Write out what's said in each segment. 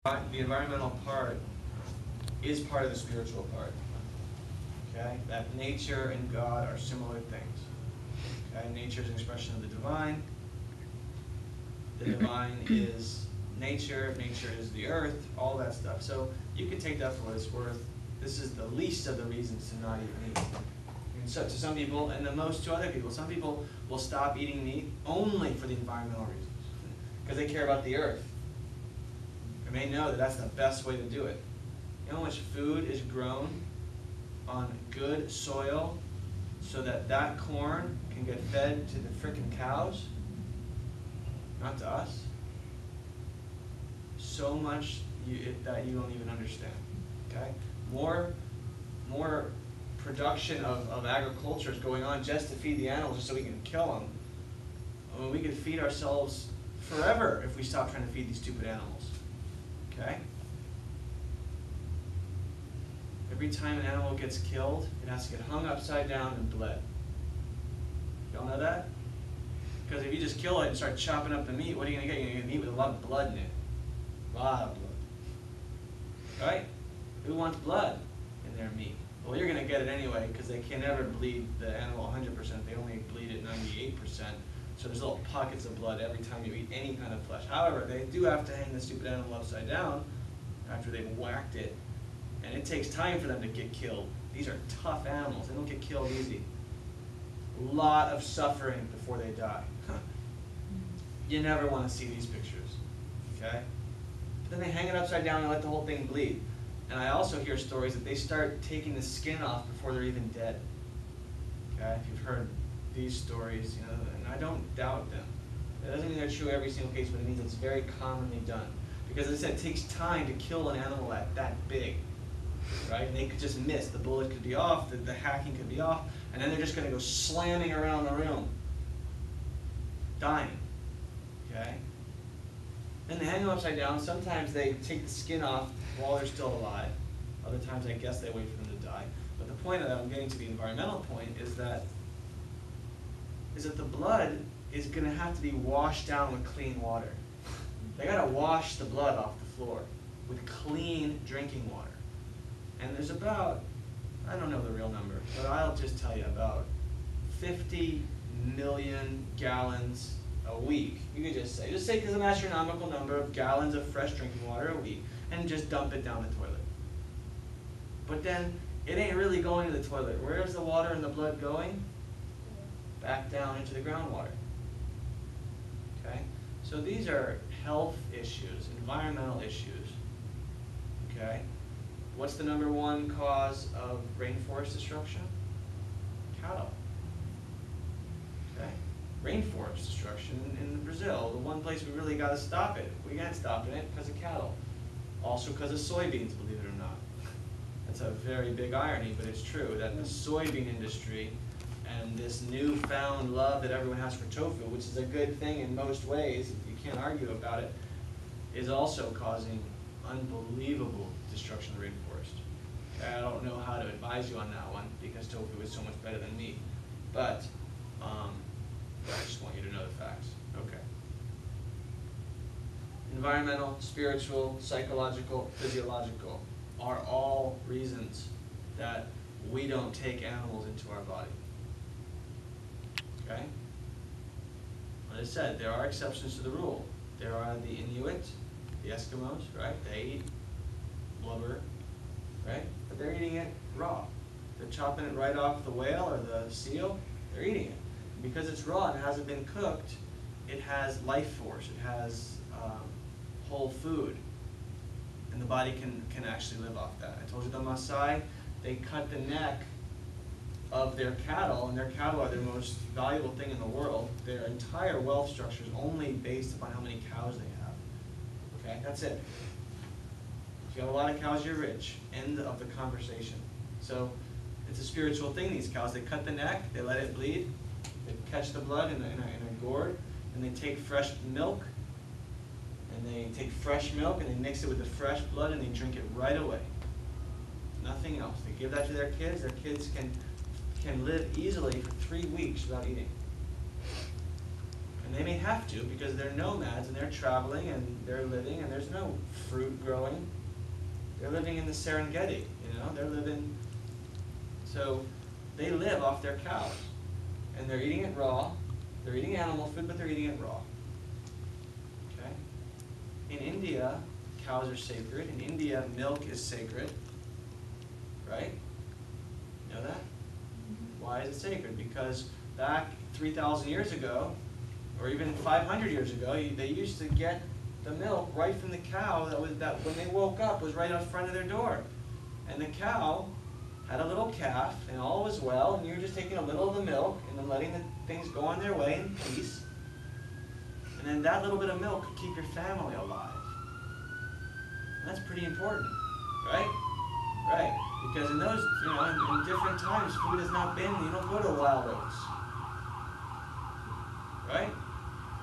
The environmental part is part of the spiritual part. Okay? That nature and God are similar things. Okay? Nature is an expression of the divine. The divine is nature. Nature is the earth. All that stuff. So you can take that for what it's worth. This is the least of the reasons to not eat meat. And so to some people, and the most to other people. Some people will stop eating meat only for the environmental reasons, because they care about the earth. And they know that that's the best way to do it. You know how much food is grown on good soil so that that corn can get fed to the frickin' cows? Not to us. So much that you don't even understand. Okay? More production of agriculture is going on just to feed the animals, just so we can kill them. I mean, we could feed ourselves forever if we stop trying to feed these stupid animals. Okay? Every time an animal gets killed, it has to get hung upside down and bled. Y'all know that? Because if you just kill it and start chopping up the meat, what are you going to get? You're going to get meat with a lot of blood in it. A lot of blood. Right? Who wants blood in their meat? Well, you're going to get it anyway, because they can never bleed the animal 100%. They only bleed it 98%. So there's little pockets of blood every time you eat any kind of flesh. However, they do have to hang the stupid animal upside down after they've whacked it. And it takes time for them to get killed. These are tough animals. They don't get killed easy. A lot of suffering before they die. You never want to see these pictures. Okay? But then they hang it upside down and let the whole thing bleed. And I also hear stories that they start taking the skin off before they're even dead. Okay? If you've heard these stories, you know, and I don't doubt them. That doesn't mean they're true every single case, but it means it's very commonly done. Because as I said, it takes time to kill an animal that big. Right? And they could just miss. The bullet could be off, the hacking could be off, and then they're just going to go slamming around the room, dying. Okay? Then they hang them upside down. Sometimes they take the skin off while they're still alive. Other times, I guess they wait for them to die. But the point that I'm getting to, the environmental point, is that the blood is going to have to be washed down with clean water. They got to wash the blood off the floor with clean drinking water. And there's about, I don't know the real number, but I'll just tell you, about 50 million gallons a week. You could just say because an astronomical number of gallons of fresh drinking water a week, and just dump it down the toilet. But then, it ain't really going to the toilet. Where's the water and the blood going? Back down into the groundwater. Okay? So these are health issues, environmental issues. Okay? What's the #1 cause of rainforest destruction? Cattle. Okay? Rainforest destruction in Brazil, the one place we really got to stop it. We can't stop it because of cattle. Also because of soybeans, believe it or not. That's a very big irony, but it's true that the soybean industry and this newfound love that everyone has for tofu, which is a good thing in most ways, you can't argue about it, is also causing unbelievable destruction of the rainforest. I don't know how to advise you on that one, because tofu is so much better than meat. But I just want you to know the facts. Okay. Environmental, spiritual, psychological, physiological are all reasons that we don't take animals into our body. Okay? As I said, there are exceptions to the rule. There are the Inuit, the Eskimos, right? They eat blubber, right? But they're eating it raw. They're chopping it right off the whale or the seal. They're eating it. Because it's raw and it hasn't been cooked, it has life force. It has whole food. And the body can actually live off that. I told you the Maasai, they cut the neck of their cattle, and their cattle are their most valuable thing in the world. Their entire wealth structure is only based upon how many cows they have. Okay, that's it. If you have a lot of cows, you're rich. End of the conversation. So it's a spiritual thing, these cows. They cut the neck, they let it bleed, they catch the blood in a gourd, and they take fresh milk, and they mix it with the fresh blood, and they drink it right away. Nothing else. They give that to their kids. Their kids can live easily for 3 weeks without eating. And they may have to because they're nomads and they're traveling and they're living and there's no fruit growing. They're living in the Serengeti, you know, they're living, so they live off their cows. And they're eating it raw. They're eating animal food, but they're eating it raw. Okay? In India, cows are sacred. In India, milk is sacred. Right? You know that? Why is it sacred? Because back 3,000 years ago, or even 500 years ago, they used to get the milk right from the cow that when they woke up was right out front of their door. And the cow had a little calf, and all was well, and you were just taking a little of the milk and then letting the things go on their way in peace. And then that little bit of milk could keep your family alive. And that's pretty important, right? Right. Because in those, you know, in different times, food has not been, you don't go to wild oats. Right?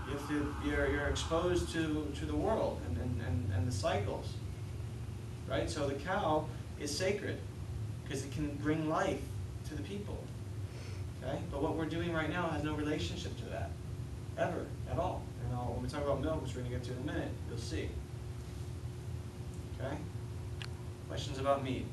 You have to, you're exposed to the world and the cycles. Right? So the cow is sacred because it can bring life to the people. Okay? But what we're doing right now has no relationship to that. Ever. At all. And when we talk about milk, which we're going to get to in a minute, you'll see. Okay? Questions about meat?